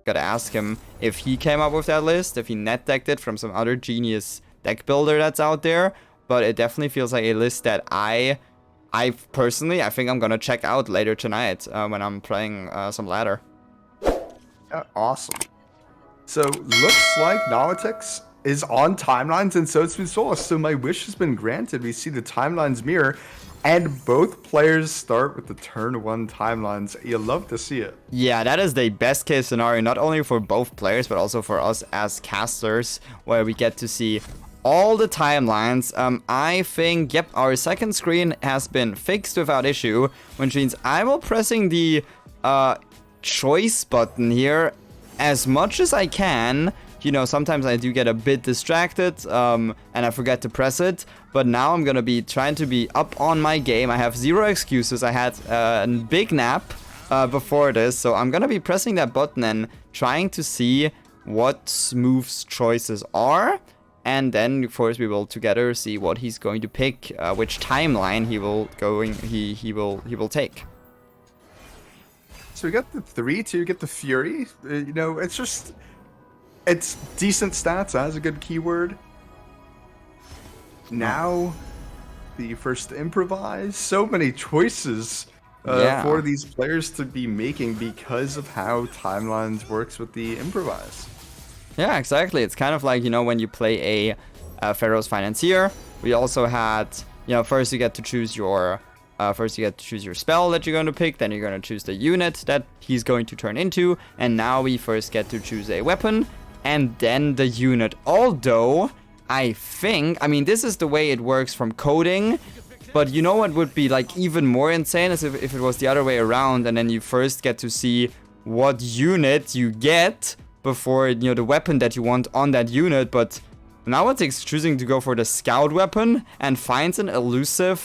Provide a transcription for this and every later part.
gotta ask him if he came up with that list, if he net decked it from some other genius deck builder that's out there. But it definitely feels like a list that I personally, I think I'm gonna check out later tonight when I'm playing some ladder. Awesome. So looks like Nawatix is on timelines, and so it's Smoothswoleoist. So my wish has been granted. We see the timelines mirror, and both players start with the turn 1 timelines. You love to see it. Yeah, that is the best case scenario, not only for both players, but also for us as casters, where we get to see all the timelines. I think, yep, our second screen has been fixed without issue, which means I will pressing the choice button here as much as I can. You know, sometimes I do get a bit distracted and I forget to press it, but now I'm gonna be trying to be up on my game. I have zero excuses. I had a big nap before this, so I'm gonna be pressing that button and trying to see what Smooth's choices are. And then, of course, we will together see what he's going to pick, which timeline he will take. So we got the 3-2, get the Fury. You know, it's decent stats. That has a good keyword. Now, the first improvise. So many choices for these players to be making because of how timelines works with the improvise. Yeah, exactly. It's kind of like, you know, when you play a Pharaoh's Financier, we also had, you know, first you get to choose your spell that you're going to pick, then you're going to choose the unit that he's going to turn into, and now we first get to choose a weapon, and then the unit. Although, I mean, this is the way it works from coding, but you know what would be, like, even more insane is if it was the other way around, and then you first get to see what unit you get before, you know, the weapon that you want on that unit. But Nawatix choosing to go for the scout weapon and finds an elusive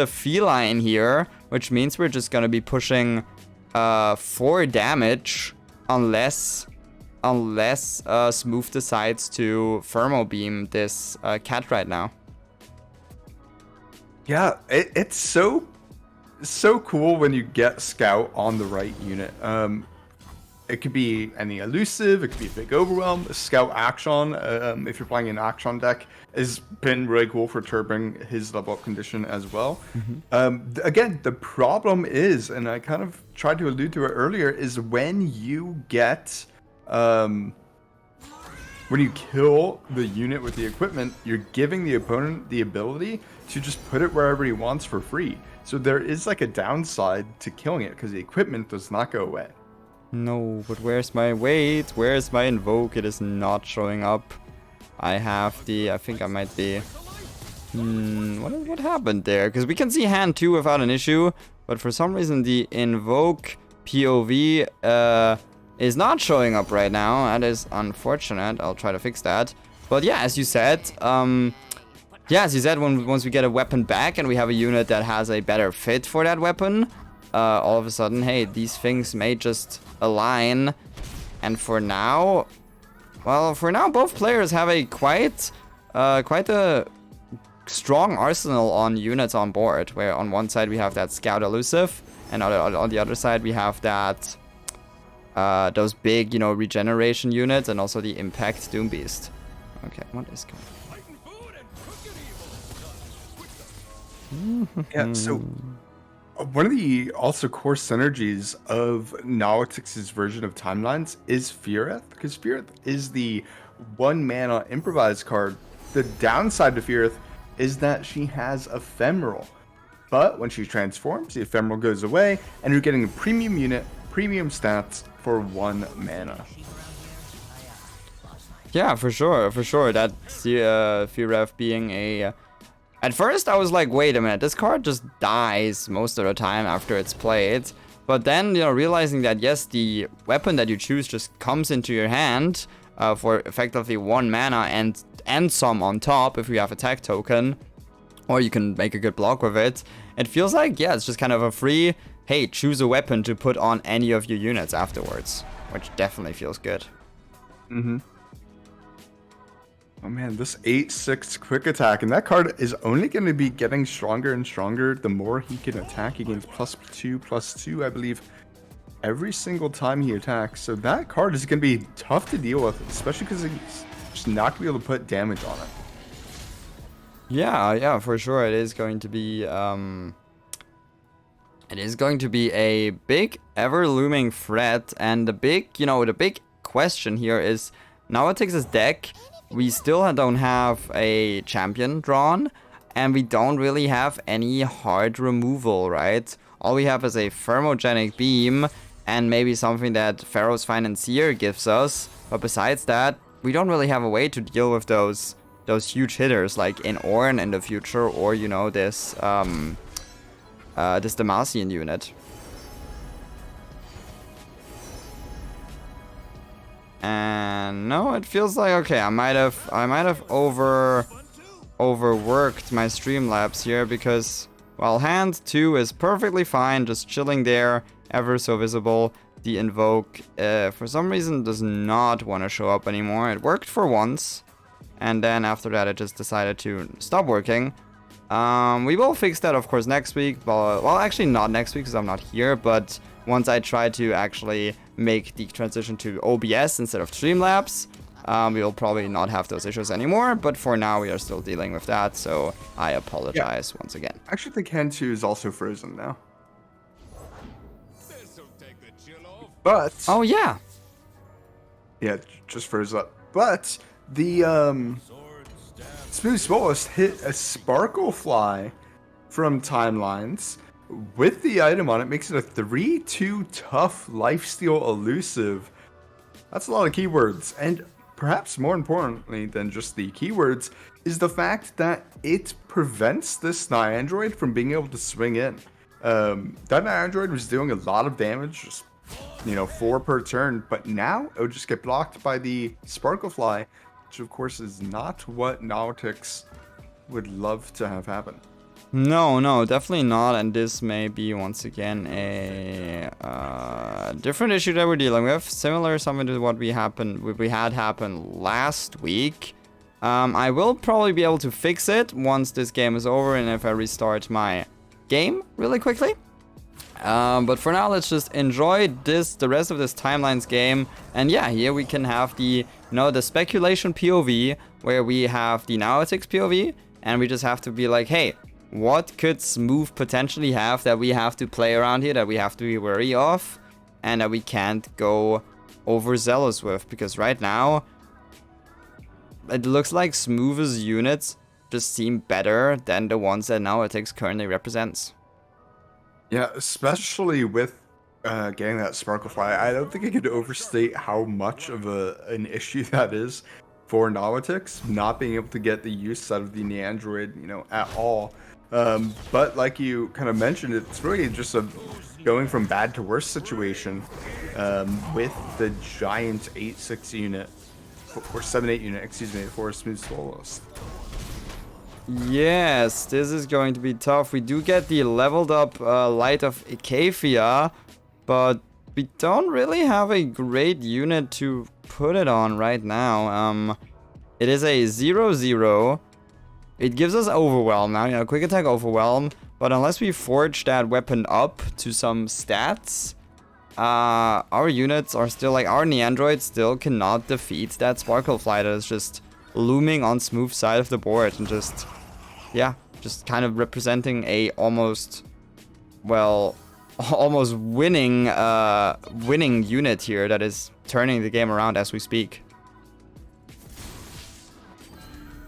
feline here, which means we're just gonna be pushing 4 damage unless Smooth decides to thermo beam this cat right now. Yeah, it's so cool when you get scout on the right unit. It could be any elusive, it could be a big overwhelm. Scout Akshan, if you're playing an Akshan deck, has been really cool for turbing his level up condition as well. Again, the problem is, and I kind of tried to allude to it earlier, is when you get, when you kill the unit with the equipment, you're giving the opponent the ability to just put it wherever he wants for free. So there is like a downside to killing it because the equipment does not go away. No, but where's my wait? Where's my invoke? It is not showing up. I think I might be... what happened there? Because we can see hand 2 without an issue, but for some reason the invoke POV is not showing up right now. That is unfortunate. I'll try to fix that. But yeah, as you said, once we get a weapon back and we have a unit that has a better fit for that weapon, all of a sudden, hey, these things may just align. And for now, both players have a quite a strong arsenal on units on board, where on one side we have that scout elusive, and on the other side we have that those big, you know, regeneration units, and also the impact doom beast. Okay, what is going on? Yeah, so one of the also core synergies of Nawatix's version of timelines is Feareth, because Feareth is the 1-mana improvise card. The downside to Feareth is that she has ephemeral, but when she transforms, the ephemeral goes away, and you're getting a premium unit, premium stats for 1 mana. Yeah, for sure. That Feareth being a... At first, I was like, wait a minute, this card just dies most of the time after it's played. But then, you know, realizing that, yes, the weapon that you choose just comes into your hand for effectively 1 mana and some on top if you have attack token, or you can make a good block with it. It feels like, yeah, it's just kind of a free, hey, choose a weapon to put on any of your units afterwards, which definitely feels good. Oh man, this 8/6 quick attack, and that card is only going to be getting stronger and stronger the more he can attack. He gains +2/+2, I believe. every single time he attacks. So that card is going to be tough to deal with, especially because he's just not going to be able to put damage on it. Yeah, for sure. It is going to be a big, ever-looming threat, and the big question here is Nawatix's deck. We still don't have a champion drawn, and we don't really have any hard removal, right? All we have is a thermogenic beam, and maybe something that Pharaoh's Financier gives us. But besides that, we don't really have a way to deal with those huge hitters, like in Ornn in the future, or this Demacian unit. And no, it feels like okay. I might have overworked my Streamlabs here because, well, hand 2 is perfectly fine, just chilling there, ever so visible. The invoke, for some reason, does not want to show up anymore. It worked for once, and then after that, it just decided to stop working. We will fix that, of course, next week. Well, actually not next week because I'm not here, but once I try to actually make the transition to OBS instead of Streamlabs, we will probably not have those issues anymore. But for now, we are still dealing with that, so I apologize once again. I actually think hand 2 is also frozen now. But oh yeah, just froze up. But the Smoothswoleoist hit a Sparkle Fly from Timelines with the item on it, makes it a 3/2 tough lifesteal elusive. That's a lot of keywords, and perhaps more importantly than just the keywords is the fact that it prevents this Niandroid from being able to swing in. That Niandroid was doing a lot of damage, just 4 per turn, but now it would just get blocked by the Sparkle Fly, which of course is not what Nawatix would love to have happen. No, definitely not. And this may be once again a different issue that we're dealing with, similar something to what we had happen last week. I will probably be able to fix it once this game is over and if I restart my game really quickly. But for now, let's just enjoy the rest of this Timelines game. And yeah, here we can have the speculation POV, where we have the Nawatix POV, and we just have to be like, hey, what could Smooth potentially have that we have to play around here, that we have to be wary of, and that we can't go overzealous with? Because right now, it looks like Smooth's units just seem better than the ones that Nawatix currently represents. Yeah, especially with getting that Sparkle Fly. I don't think I could overstate how much of an issue that is for Nawatix, not being able to get the use out of the Neandroid, at all. But like you kind of mentioned, it's really just a going from bad to worse situation with the giant 8/6 unit, or 7/8 unit, excuse me, for Smoothswoleoist. Yes, this is going to be tough. We do get the leveled up Light of Ikathia, but we don't really have a great unit to put it on right now. It is a 0/0. It gives us Overwhelm now, quick attack Overwhelm, but unless we forge that weapon up to some stats, our units are still, our Neandroid still cannot defeat that Sparkle Fly that is just looming on Smooth's side of the board and just kind of representing a almost winning unit here that is turning the game around as we speak.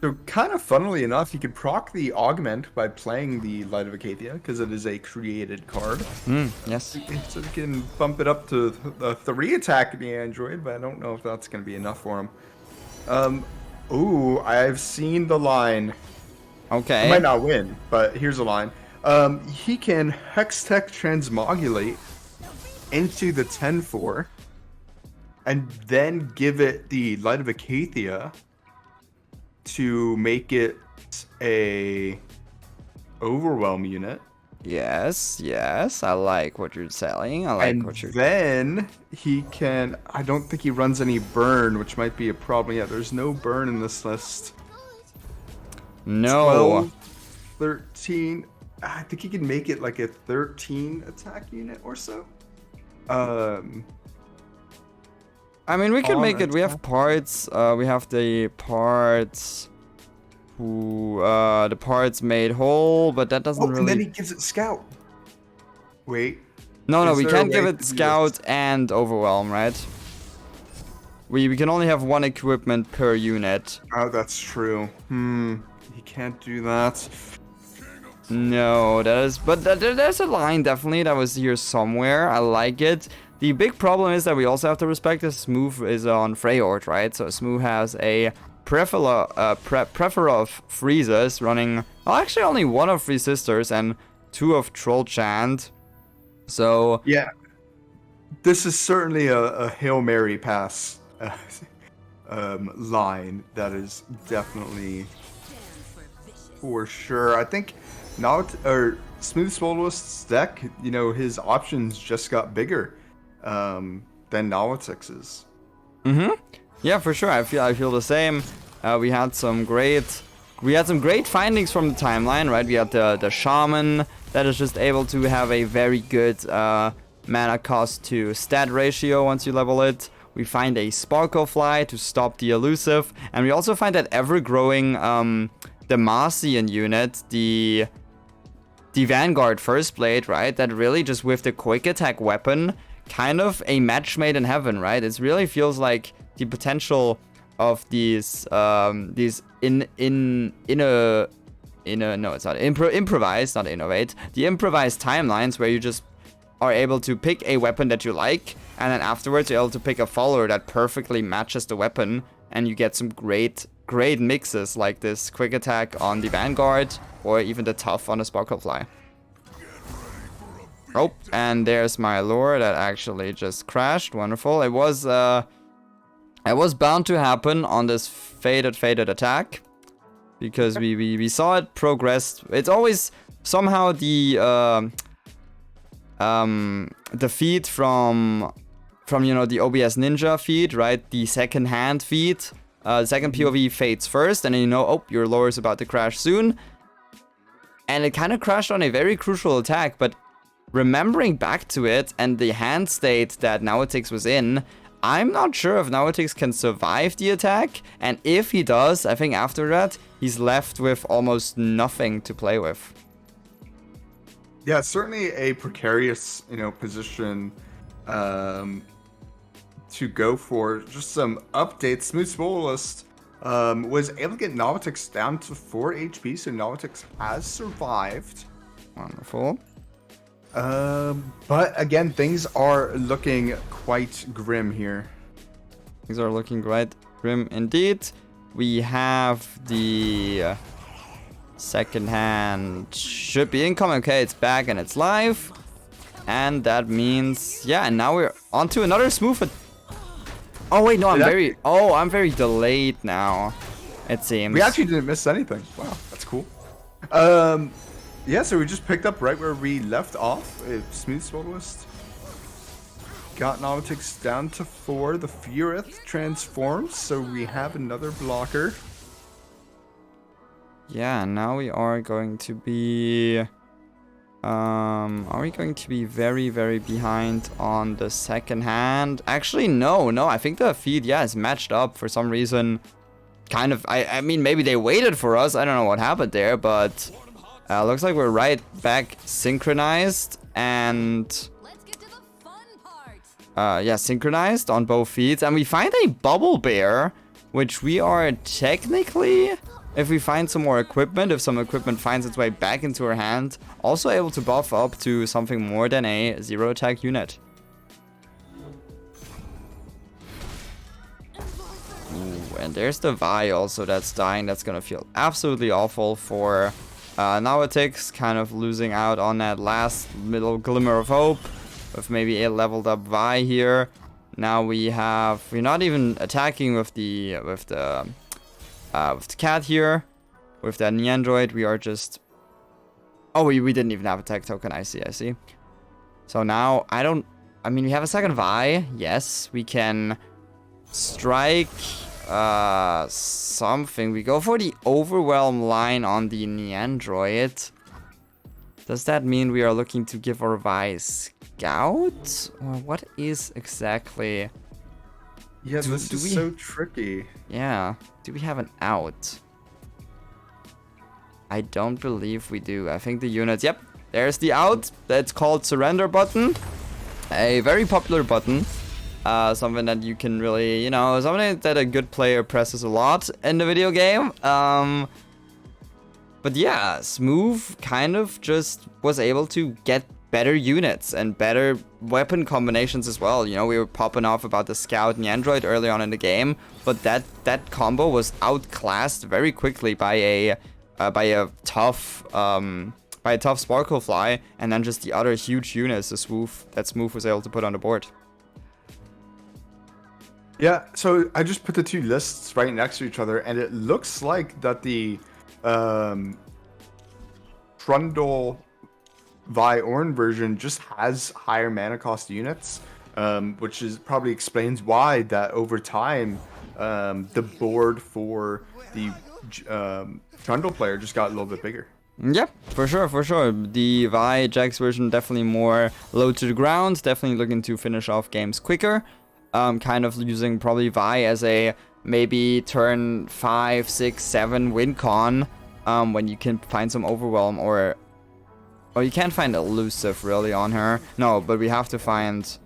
So kind of funnily enough, you could proc the Augment by playing the Light of Ikathia, because it is a created card. Yes. So you can bump it up to the 3 attack of the Android, but I don't know if that's going to be enough for him. Ooh, I've seen the line. Okay. I might not win, but here's a line. He can Hextech Transmogulate into the 10/4, and then give it the Light of Ikathia to make it a Overwhelm unit. Yes, I like what you're saying. Then he can... I don't think he runs any burn, which might be a problem. Yeah, there's no burn in this list. No. 12, 13... I think he can make it like a 13 attack unit or so. I mean, we can On make it. We have attack. parts. We have the parts. The parts made whole, but that doesn't Oh, and then really. he gives it scout. Wait. No, Is we there a can't give way it to do scout this? and overwhelm, right? We can only have one equipment per unit. Oh, that's true. He can't do that. No, that is, but there's a line definitely that was here somewhere. I like it. The big problem is that we also have to respect that Smooth is on Freyord, right? So Smooth has a plethora of freezes running. Well, actually, only one of Three Sisters and two of Troll Chant. So Yeah. This is certainly a Hail Mary pass line that is definitely for sure. I think Smoothswoleoist's deck, you know, his options just got bigger than Nawatix's. yeah, for sure. I feel the same. We had some great findings from the timeline, right? We had the shaman that is just able to have a very good mana cost to stat ratio once you level it. We find a Sparklefly to stop the elusive, and we also find that ever-growing Demacian unit, the Vanguard First Blade, right? That really just with the quick attack weapon, kind of a match made in heaven, right? It really feels like the potential of these improvised, not innovate. The improvised timelines where you just are able to pick a weapon that you like, and then afterwards you're able to pick a follower that perfectly matches the weapon, and you get some great mixes like this quick attack on the Vanguard, or even the tough on the Sparklefly. Oh, and there's my lure that actually just crashed. Wonderful. It was bound to happen on this faded attack, because we saw it progress. It's always somehow the feed from you know, the OBS Ninja feed, right? The second hand feed. The second POV fades first, and then you know, oh, your lore is about to crash soon. And it kind of crashed on a very crucial attack, but remembering back to it and the hand state that Nawatix was in, I'm not sure if Nawatix can survive the attack, and if he does, I think after that, he's left with almost nothing to play with. Yeah, certainly a precarious, you know, position to go for. Just some updates. Smoothswoleoist was able to get Nawatix down to 4 HP, so Nawatix has survived. Wonderful. But again, things are looking quite grim here. Things are looking quite grim indeed. We have the second hand should be incoming. Okay, it's back and it's live. And that means, yeah, and now we're on to another smooth. Oh wait, no, I'm very delayed now, it seems. We actually didn't miss anything. Wow, that's cool. Yeah, so we just picked up right where we left off. Smoothswoleoist got Nawatix down to 4. The Furith transforms, so we have another blocker. Yeah, now we are going to be... are we going to be very, very behind on the second hand? Actually, no, I think the feed, yeah, is matched up for some reason. Kind of, I mean, maybe they waited for us. I don't know what happened there, but... looks like we're right back synchronized, and Let's get to the fun part. yeah, synchronized on both feeds, and we find a bubble bear, which we are technically, if we find some more equipment, if some equipment finds its way back into our hand, also able to buff up to something more than a 0 attack unit. Ooh, and there's the Vi also that's dying. That's gonna feel absolutely awful for Nawatix, kind of losing out on that last little glimmer of hope with maybe a leveled up Vi here. Now we're not even attacking with the cat here, with that Neandroid. We are just, oh, we didn't even have a tech token. I see. So now I mean, we have a second Vi. Yes, we can strike something. We go for the overwhelm line on the Neandroid. Does that mean we are looking to give our Vi Scout? Or what is exactly... Yeah, this is so tricky. Yeah. Do we have an out? I don't believe we do. I think the units... Yep. There's the out. That's called surrender button. A very popular button. Something that you can really, you know, something that a good player presses a lot in the video game. But yeah, Smooth kind of just was able to get better units and better weapon combinations as well. You know, we were popping off about the Scout and the Android early on in the game, but that combo was outclassed very quickly by a tough Sparklefly, and then just the other huge units that Smooth was able to put on the board. Yeah, so I just put the two lists right next to each other, and it looks like that the Trundle Vi Ornn version just has higher mana cost units, which is probably explains why that over time the board for the Trundle player just got a little bit bigger. Yeah, for sure, for sure. The Vi Jax version definitely more low to the ground, definitely looking to finish off games quicker. Kind of using probably Vi as a maybe turn 5, 6, 7 win con, when you can find some overwhelm, or you can't find elusive really on her. No, but we have to find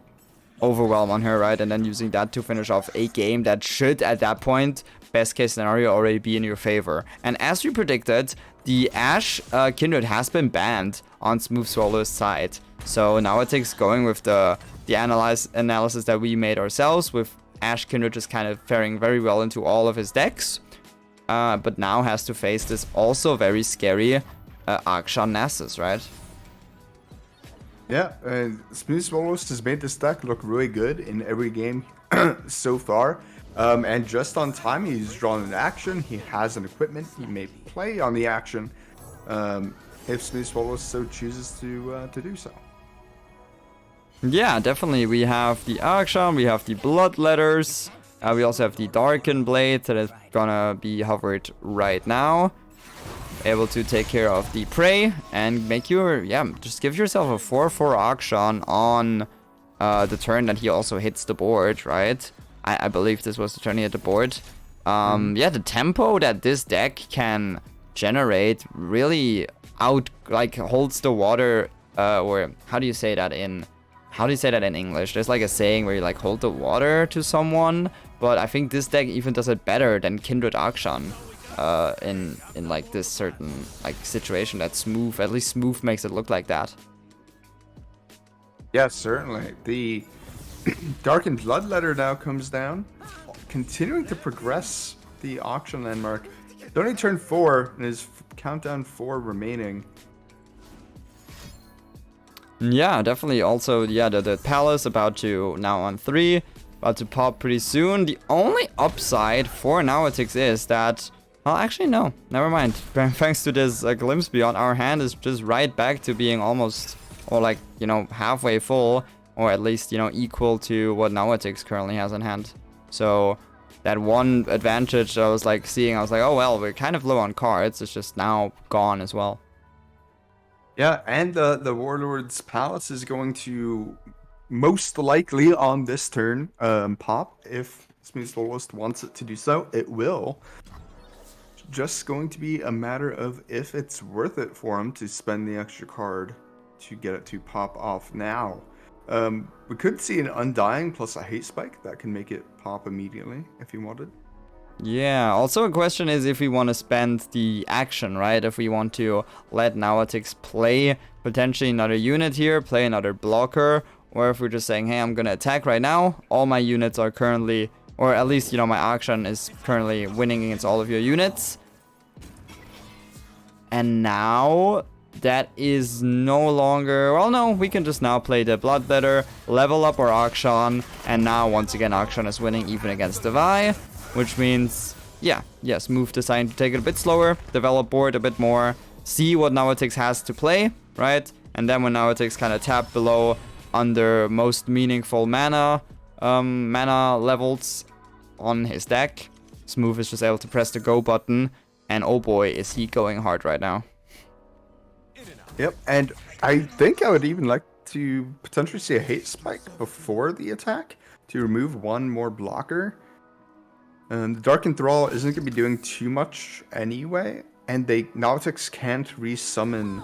overwhelm on her, right? And then using that to finish off a game that should, at that point, best case scenario, already be in your favor. And as we predicted, the Ashe Kindred has been banned on Smoothswoleoist's side. So Nawatix going with the analysis that we made ourselves, with Ashe Kindred just kind of faring very well into all of his decks. But now has to face this also very scary Akshan Nasus, right? Yeah, Smoothswoleoist has made this deck look really good in every game so far. And just on time, he's drawn an action. He has an equipment. He may play on the action if Smoothswoleoist so chooses to do so. Yeah, definitely. We have the Akshan, we have the Bloodletters, we also have the Darken Blade that is gonna be hovered right now. Able to take care of the prey and make your, just give yourself a 4/4 Akshan on the turn that he also hits the board, right? I believe this was the turn he hit the board. Yeah, the tempo that this deck can generate really holds the water, or how do you say that in English? There's like a saying where you like hold the water to someone, but I think this deck even does it better than Kindred Akshan in like this certain like situation that Smooth, at least Smooth makes it look like that. Yeah, certainly. The Darkened Bloodletter now comes down, continuing to progress the auction landmark. It's only turn 4 and his countdown 4 remaining. Yeah, definitely. Also, yeah, the Palace about to now on 3, about to pop pretty soon. The only upside for Nawatix is that, well, actually no, never mind. Thanks to this glimpse beyond, our hand is just right back to being almost, or like, you know, halfway full, or at least, you know, equal to what Nawatix currently has in hand. So that one advantage I was like seeing, I was like, oh well, we're kind of low on cards. It's just now gone as well. Yeah, and the Warlord's Palace is going to most likely on this turn pop. If Smoothswoleoist wants it to do so, it will. Just going to be a matter of if it's worth it for him to spend the extra card to get it to pop off now. We could see an Undying plus a Hate Spike that can make it pop immediately if he wanted. Yeah, also a question is if we want to spend the action, right? If we want to let Nawatix play potentially another unit here, play another blocker, or if we're just saying, hey, I'm going to attack right now. All my units are currently, or at least, you know, my Akshan is currently winning against all of your units. And now that is no longer, well, no, we can just now play the Bloodletter, level up our Akshan, and now once again Akshan is winning even against the Vi, which means, yes, Move deciding to take it a bit slower, develop board a bit more, see what Nawatix has to play, right? And then when Nawatix kind of tap below under most meaningful mana levels on his deck, Smooth is just able to press the go button, and oh boy, is he going hard right now. Yep, and I think I would even like to potentially see a hate spike before the attack to remove one more blocker. And the Dark Enthrall isn't going to be doing too much anyway, and Nawatix can't resummon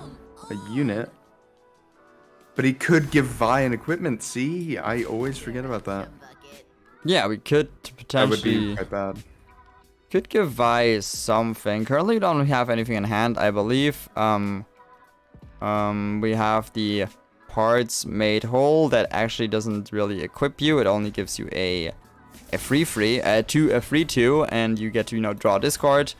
a unit. But he could give Vi an equipment. See, I always forget about that. Yeah, we could That would potentially... be quite bad. Could give Vi something. Currently, we don't have anything in hand, I believe. We have the parts made whole that actually doesn't really equip you. It only gives you a free 2, and you get to, you know, draw this card.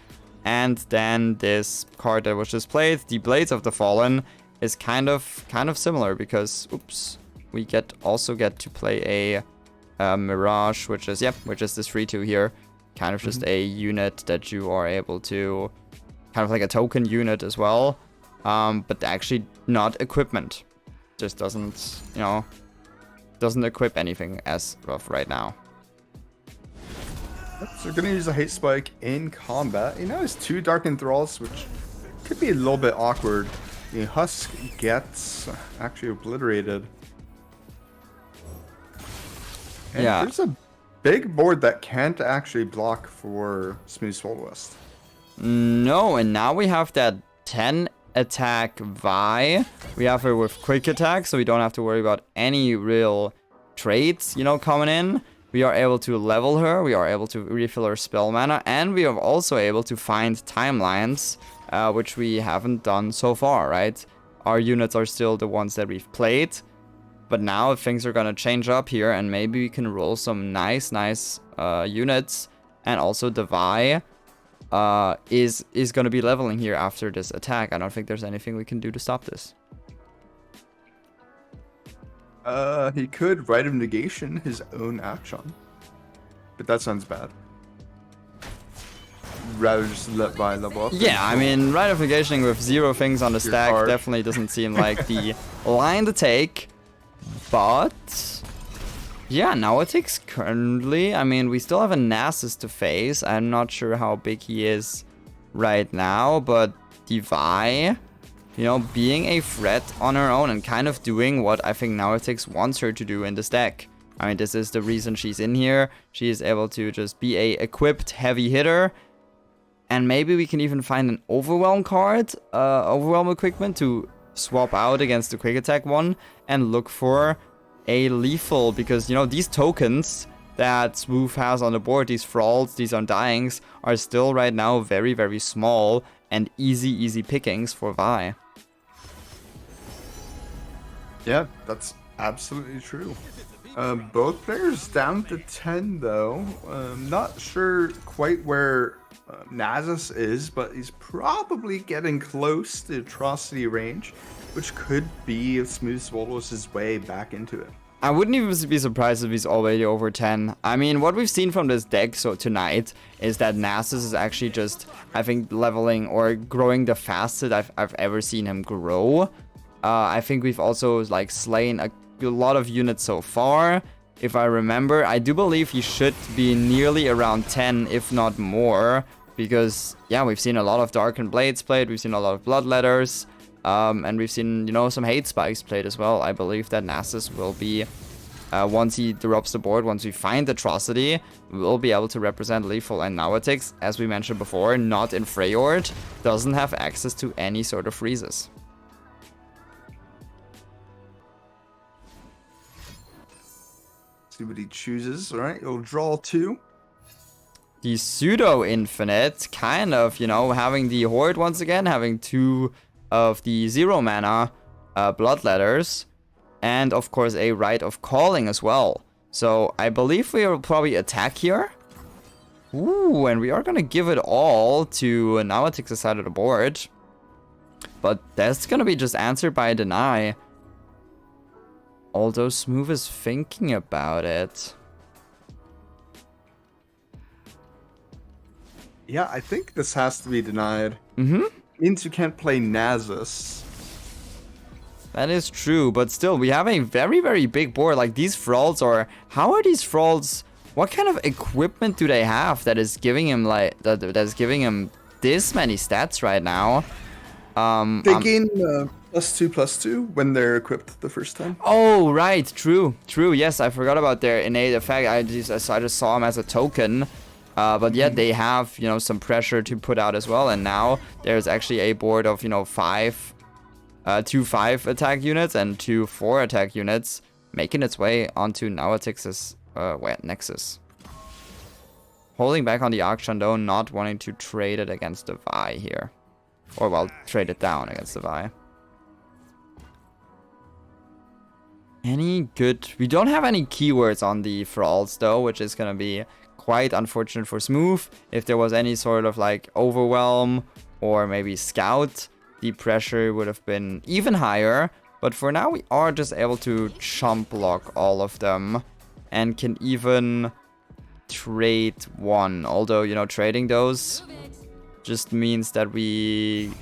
And then this card that was just played, the Blades of the Fallen, is kind of similar because, oops, we also get to play a Mirage, which is this 3/2 here. Kind of just a unit that you are able to, kind of like a token unit as well, but actually not equipment. Just doesn't, you know, doesn't equip anything as of right now. So we're gonna use a hate spike in combat. He now has 2 Dark Enthralls, which could be a little bit awkward. The Husk gets actually obliterated. And Yeah. there's a big board that can't actually block for Smoothswoleoist. No, and now we have that 10 attack Vi. We have her with quick attack, so we don't have to worry about any real traits, you know, coming in. We are able to level her, we are able to refill her spell mana, and we are also able to find timelines, which we haven't done so far, right? Our units are still the ones that we've played, but now things are gonna change up here, and maybe we can roll some nice units, and also the Vi is gonna be leveling here after this attack. I don't think there's anything we can do to stop this. He could Rite of Negation his own Akshan. But that sounds bad. Rather just let Vi level up. Yeah, I mean, Rite of Negationing with 0 things on the stack card. definitely doesn't seem like the line to take. But yeah, Nawatix currently, I mean, we still have a Nasus to face. I'm not sure how big he is right now, but Vi, you know, being a threat on her own and kind of doing what I think Nawatix wants her to do in this deck. I mean, this is the reason she's in here. She is able to just be a equipped heavy hitter. And maybe we can even find an Overwhelm card, Overwhelm equipment to swap out against the quick attack one and look for a lethal, because, you know, these tokens that Smooth has on the board, these Thralls, these Undyings, are still right now very, very small and easy pickings for Vi. Yeah, that's absolutely true. Both players down to 10 though. Not sure quite where Nasus is, but he's probably getting close to Atrocity range, which could be Smoothswoleoist's way back into it. I wouldn't even be surprised if he's already over 10. I mean, what we've seen from this deck tonight is that Nasus is actually just, I think, leveling or growing the fastest I've ever seen him grow. I think we've also, like, slain a lot of units so far. If I remember, I do believe he should be nearly around 10, if not more. Because, yeah, we've seen a lot of Darkened Blades played, we've seen a lot of Bloodletters, and we've seen, you know, some Hate Spikes played as well. I believe that Nasus will be, once he drops the board, once we find Atrocity, we'll be able to represent Lethal. And Nawatix, as we mentioned before, not in Freyord, doesn't have access to any sort of freezes. See what he chooses. Alright, he'll draw 2. The pseudo-infinite, kind of, you know, having the Horde once again, having 2 of the 0 mana Bloodletters, and of course a Rite of Calling as well. So I believe we will probably attack here. Ooh, and we are gonna give it all to Nawatix's side of the board. But that's gonna be just answered by a deny. Although Smooth is thinking about it. Yeah, I think this has to be denied. Mm-hmm. Means you can't play Nasus. That is true, but still, we have a very, very big board. Like, these Thralls are... How are these Thralls... What kind of equipment do they have that is giving him, like... That is giving him this many stats right now? They gain +2/+2 when they're equipped the first time. Oh, right. True. True. Yes, I forgot about their innate effect. I just saw them as a token. But yeah, they have, you know, some pressure to put out as well. And now there's actually a board of, you know, 2 5 attack units and 2 4 attack units making its way onto Nawatix's Nexus. Holding back on the Akshan though, not wanting to trade it against the Vi here. Or, well, trade it down against the Vi. Any good... We don't have any keywords on the Thralls though, which is gonna be quite unfortunate for Smooth. If there was any sort of like Overwhelm or maybe Scout, the pressure would have been even higher. But for now, we are just able to chump block all of them and can even trade one. Although, you know, trading those just means that we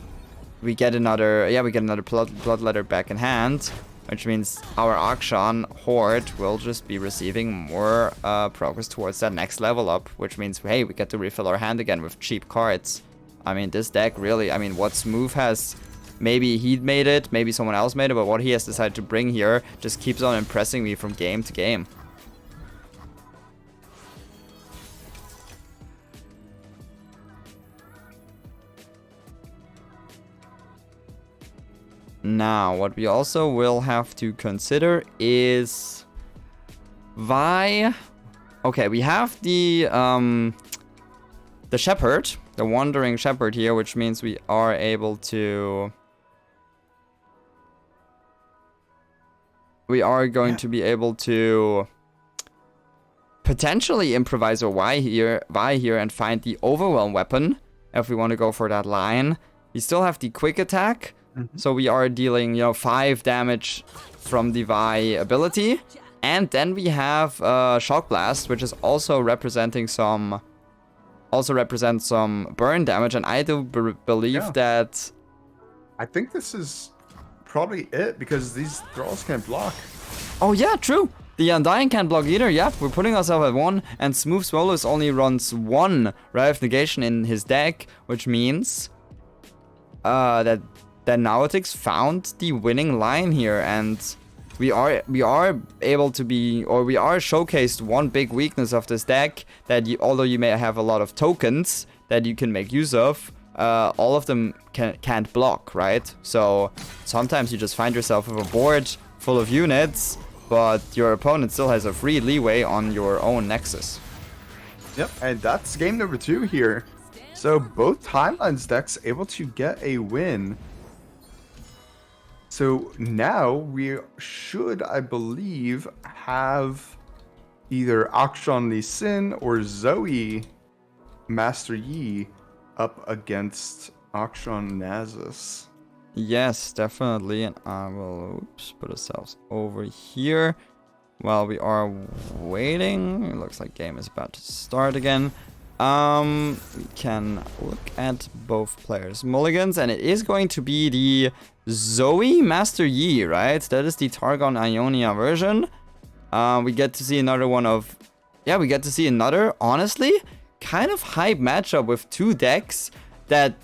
get another, yeah, we get another bloodletter back in hand, which means our Akshan Horde will just be receiving more progress towards that next level up, which means, hey, we get to refill our hand again with cheap cards. I mean, this deck really, I mean, what Smooth has, maybe he made it, maybe someone else made it, but what he has decided to bring here just keeps on impressing me from game to game. Now, what we also will have to consider is Vi. Okay, we have the Shepherd, the Wandering Shepherd here, which means we are able to... We are going to be able to potentially improvise a Vi here and find the Overwhelm weapon if we want to go for that line. We still have the Quick Attack. So we are dealing, you know, 5 damage from the Vi ability. And then we have Shock Blast, which is also representing some... Also represents some burn damage. And I do believe that... I think this is probably it, because these Thralls can't block. Oh yeah, true. The Undying can't block either. Yeah, we're putting ourselves at 1. And Smoothswoleoist only runs 1 Riot Negation in his deck, which means... that Nawatix found the winning line here, and we are able to be, or we are showcased one big weakness of this deck, that although you may have a lot of tokens that you can make use of, all of them can't block, right? So sometimes you just find yourself with a board full of units, but your opponent still has a free leeway on your own Nexus. Yep, and that's game number 2 here. So both Timelines decks able to get a win. So now we should, I believe, have either Akshan Lee Sin or Zoe Master Yi up against Akshan Nasus. Yes, definitely. And I will put ourselves over here while we are waiting. It looks like game is about to start again. We can look at both players' mulligans, and it is going to be the Zoe Master Yi, right? That is the Targon Ionia version. We get to see another one of... Yeah, we get to see another, honestly, kind of hype matchup with 2 decks that,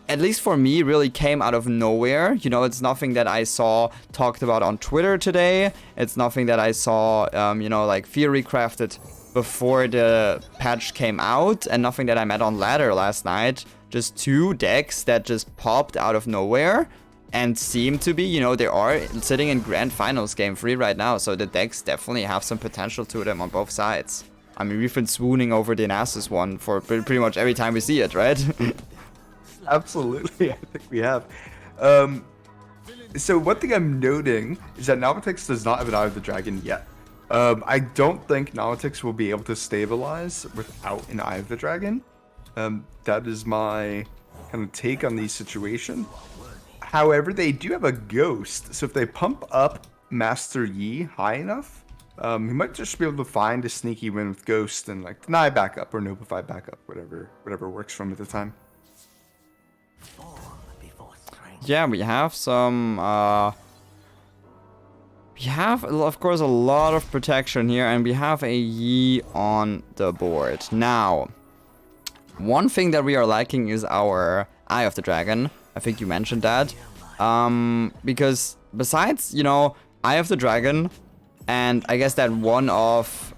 at least for me, really came out of nowhere. You know, it's nothing that I saw talked about on Twitter today. It's nothing that I saw, you know, like theory crafted before the patch came out, and nothing that I met on ladder last night. Just 2 decks that just popped out of nowhere and seem to be, you know, they are sitting in grand finals game 3 right now, so the decks definitely have some potential to them on both sides. I mean, we've been swooning over the Nasus one for pretty much every time we see it, right? Absolutely, I think we have. So one thing I'm noting is that Nawatix does not have an Eye of the Dragon yet. I don't think Nawatix will be able to stabilize without an Eye of the Dragon. That is my kind of take on the situation. However, they do have a Ghost, so if they pump up Master Yi high enough, he might just be able to find a sneaky win with Ghost and like deny backup or notify backup, whatever works for him at the time. Yeah, we have some... we have, of course, a lot of protection here, and we have a Yi on the board. Now, one thing that we are lacking is our Eye of the Dragon. I think you mentioned that. Because besides, Eye of the Dragon, and I guess that one of,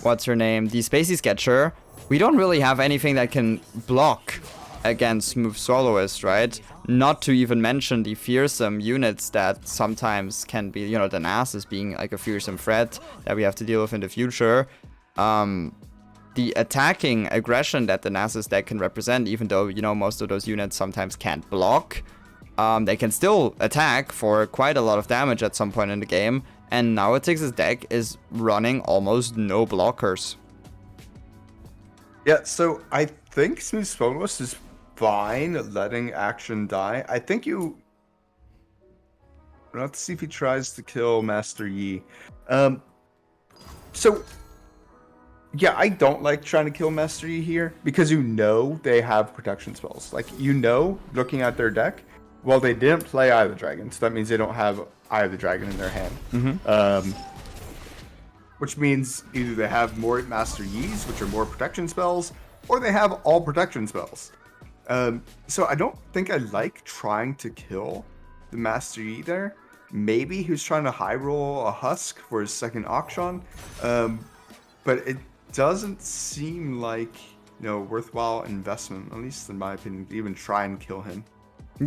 what's her name, the Spacey Sketcher, we don't really have anything that can block against Smoothswoleoist, right? Not to even mention the fearsome units that sometimes can be, the Nasus being like a fearsome threat that we have to deal with in the future. The attacking aggression that the Nasus deck can represent, even though, most of those units sometimes can't block, they can still attack for quite a lot of damage at some point in the game. And Nawatix's deck is running almost no blockers. Yeah, so I think Smoothswoleoist is fine letting Akshan die. I think let's see if he tries to kill Master Yi. So yeah, I don't like trying to kill Master Yi here because they have protection spells. Like looking at their deck, well, they didn't play Eye of the Dragon, so that means they don't have Eye of the Dragon in their hand. Mm-hmm. Which means either they have more Master Yis, which are more protection spells, or they have all protection spells. So I don't think I like trying to kill the Master Yi there. Maybe he was trying to high roll a Husk for his second Akshan, but it doesn't seem like worthwhile investment, at least in my opinion, to even try and kill him.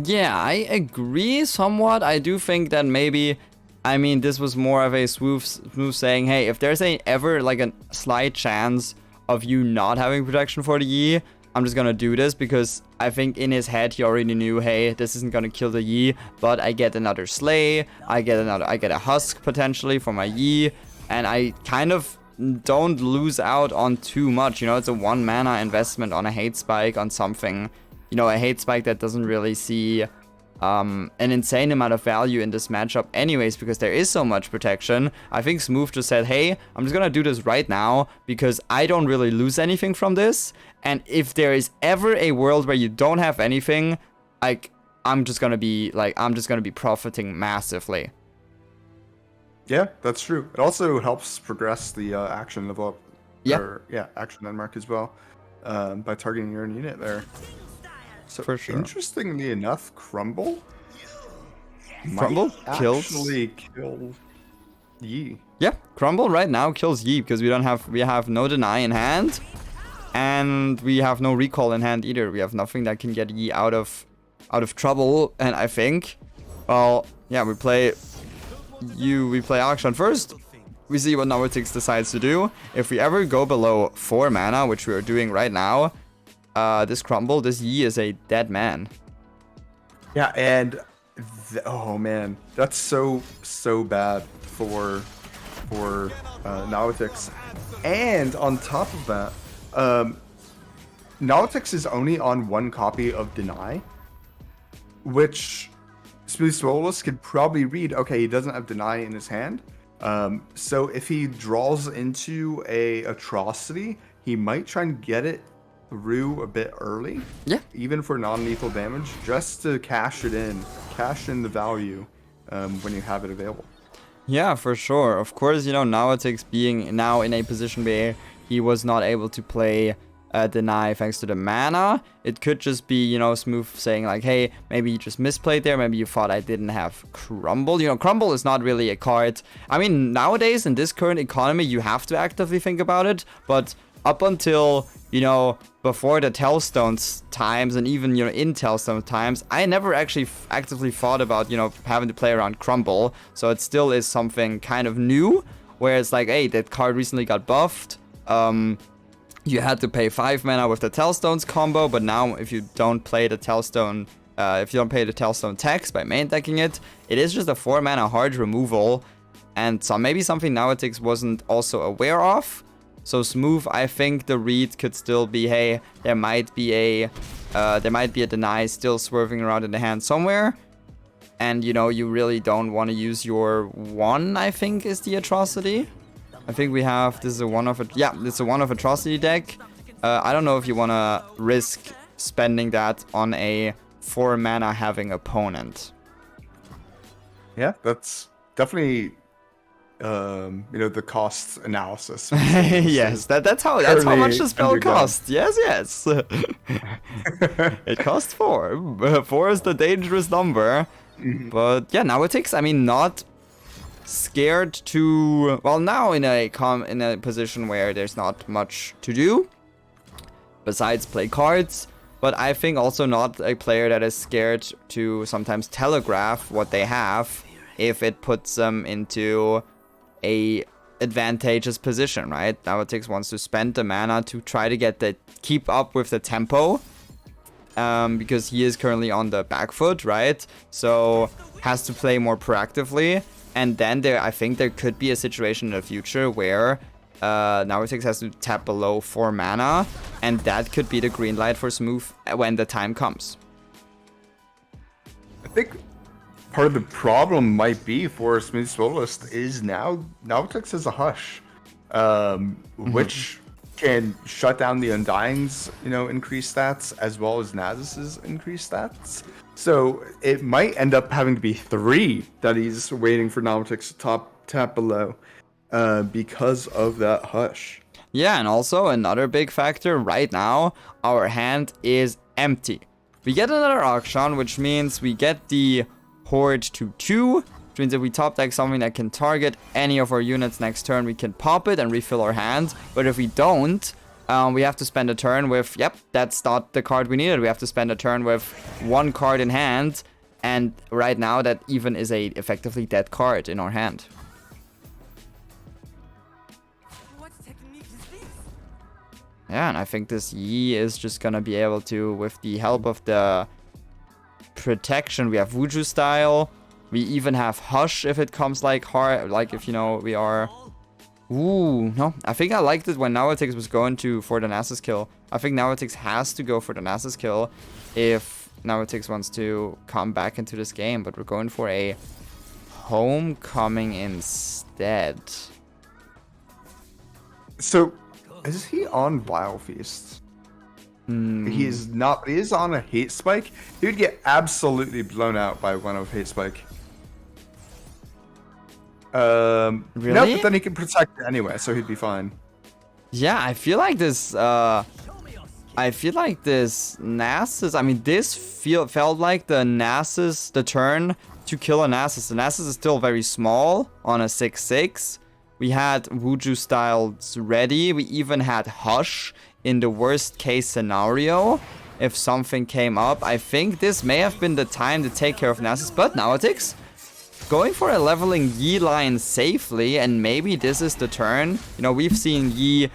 Yeah, I agree somewhat. I do think that maybe, this was more of a smooth saying, hey, if there's ever like a slight chance of you not having protection for the Yi, I'm just gonna do this, because I think in his head he already knew, hey, this isn't gonna kill the Yi, but I get another Slay, I get a Husk potentially for my Yi, and I kind of don't lose out on too much. It's a 1 mana investment on a hate spike, on something, a hate spike that doesn't really see an insane amount of value in this matchup anyways, because there is so much protection. I think Smooth just said, hey, I'm just gonna do this right now because I don't really lose anything from this, and if there is ever a world where you don't have anything, like, I'm just gonna be profiting massively. Yeah, that's true. It also helps progress the action level up. Action landmark as well, by targeting your own unit there. So for sure. Interestingly enough, Crumble kills. Actually kill Yi. Yeah, Crumble right now kills Yi because we have no deny in hand, and we have no recall in hand either. We have nothing that can get Yi out of trouble. And I think, well, yeah, we play Akshan first. We see what Nawatix decides to do. If we ever go below 4 mana, which we are doing right now, this Yi is a dead man. Yeah, and oh man, that's so bad for Nawatix. And on top of that, Nawatix is only on 1 copy of Deny, which Smoothswoleoist could probably read. Okay, he doesn't have Deny in his hand. So if he draws into a Atrocity, he might try and get it through a bit early. Yeah. Even for non-lethal damage, just to cash in the value when you have it available. Yeah, for sure. Of course, Nawatix being now in a position where he was not able to play Deny thanks to the mana. It could just be, Smooth saying like, hey, maybe you just misplayed there. Maybe you thought I didn't have Crumble. Crumble is not really a card. Nowadays in this current economy, you have to actively think about it. But up until, before the Tellstones times, and even, in Tellstone times, I never actually actively thought about, having to play around Crumble. So it still is something kind of new, where it's like, hey, that card recently got buffed. You had to pay 5 mana with the Tellstones combo, but now if you don't play the Tellstone, pay the Tellstone tax by main decking it, it is just a 4 mana hard removal, and maybe something Nawatix wasn't also aware of. So Smooth, I think the read could still be, hey, there might be a Deny still swerving around in the hand somewhere, and you really don't want to use your 1, I think is the Atrocity. I think this is a one of Atrocity deck. I don't know if you want to risk spending that on a 4 mana having opponent. Yeah, that's definitely the cost analysis. Yes, that's how much the spell costs. Yes. It costs 4. 4 is the dangerous number. But yeah, Nawatix, I mean, not scared to, well, now in a position where there's not much to do besides play cards, but I think also not a player that is scared to sometimes telegraph what they have if it puts them into a advantageous position, right? Nawatix wants to spend the mana to try to keep up with the tempo, because he is currently on the back foot, right? So has to play more proactively. And then I think there could be a situation in the future where Nawatix has to tap below 4 mana, and that could be the green light for Smooth when the time comes. I think part of the problem might be for Smoothswoleoist is now Nawatix has a Hush, which can shut down the Undying's, increased stats, as well as Nasus's increased stats. So it might end up having to be 3 that he's waiting for Nawatix to tap below, because of that Hush. Yeah, and also another big factor right now, our hand is empty. We get another Akshan, which means we get the Horde to 2, which means if we top deck something that can target any of our units next turn, we can pop it and refill our hand. But if we don't, we have to spend a turn with, that's not the card we needed. We have to spend a turn with 1 card in hand, and right now that even is a effectively dead card in our hand. What technique is this? Yeah, and I think this Yi is just gonna be able to, with the help of the protection, we have Wuju style. We even have Hush if it comes like hard, like if we are. Ooh, no. I think I liked it when Nawatix was going for the Nasus kill. I think Nawatix has to go for the Nasus kill if Nawatix wants to come back into this game, but we're going for a Homecoming instead. So, is he on Vile Feast? He is not. He is on a Hate Spike. He would get absolutely blown out by one of Hate Spike. Really? No, but then he can protect it anyway, so he'd be fine. Yeah, I feel like this. Nasus. I mean, this felt like the Nasus, the turn to kill a Nasus. The Nasus is still very small on a 6/6. We had Wuju styles ready. We even had Hush in the worst case scenario if something came up. I think this may have been the time to take care of Nasus, but Nawatix going for a leveling Yi line safely, and maybe this is the turn. We've seen Yi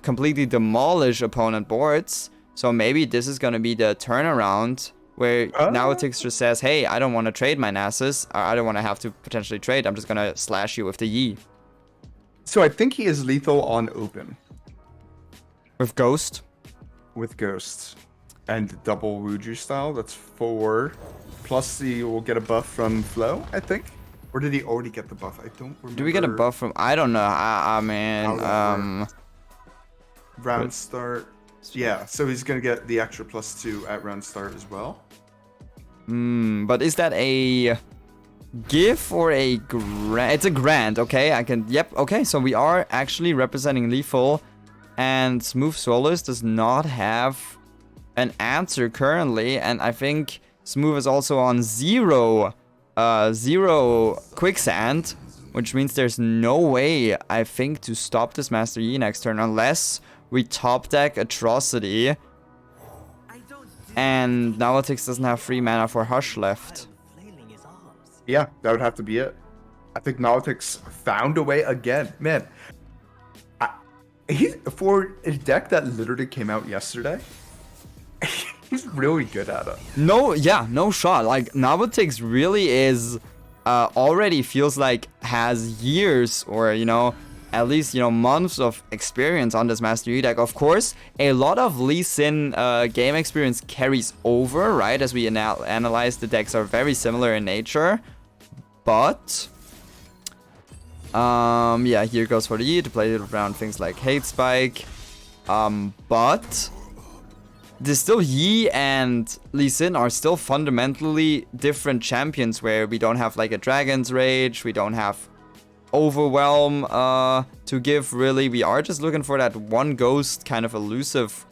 completely demolish opponent boards, so maybe this is going to be the turnaround where Nawatix just says, hey, I don't want to trade my Nasus, or I don't want to have to potentially trade, I'm just going to slash you with the Yi. So I think he is lethal on open. With Ghost? With Ghosts. And double Wuju style, that's 4. Plus he will get a buff from Flow, I think. Or did he already get the buff? I don't remember. Do we get a buff from... I don't know. I mean, round start. Yeah, so he's going to get the extra +2 at round start as well. But is that a GIF or a grant? It's a grant, okay? Yep, okay. So we are actually representing lethal, and Smoothswoleoist does not have an answer currently, and I think Smooth is also on 0 quicksand, which means there's no way, I think, to stop this Master Yi next turn unless we top deck Atrocity, and Nawatix doesn't have free mana for Hush left. Yeah, that would have to be it. I think Nawatix found a way again. Man, for a deck that literally came out yesterday, he's really good at it. No shot. Like, Nawatix really is, already feels like has years or, at least, months of experience on this Master Yi deck. Of course, a lot of Lee Sin game experience carries over, right? As we analyze, the decks are very similar in nature. But, yeah, here goes for the Yi to play around things like Hate Spike. But there's still Yi and Lee Sin are still fundamentally different champions, where we don't have like a Dragon's Rage, we don't have Overwhelm to give, really. We are just looking for that one ghost kind of elusive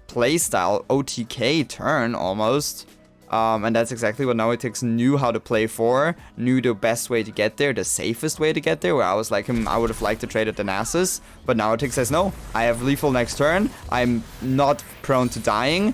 playstyle, OTK turn almost. And that's exactly what Nawatix knew how to play for, knew the best way to get there, the safest way to get there, where I was like I would have liked to trade at the Nasus, but Nawatix says no, I have lethal next turn, I'm not prone to dying,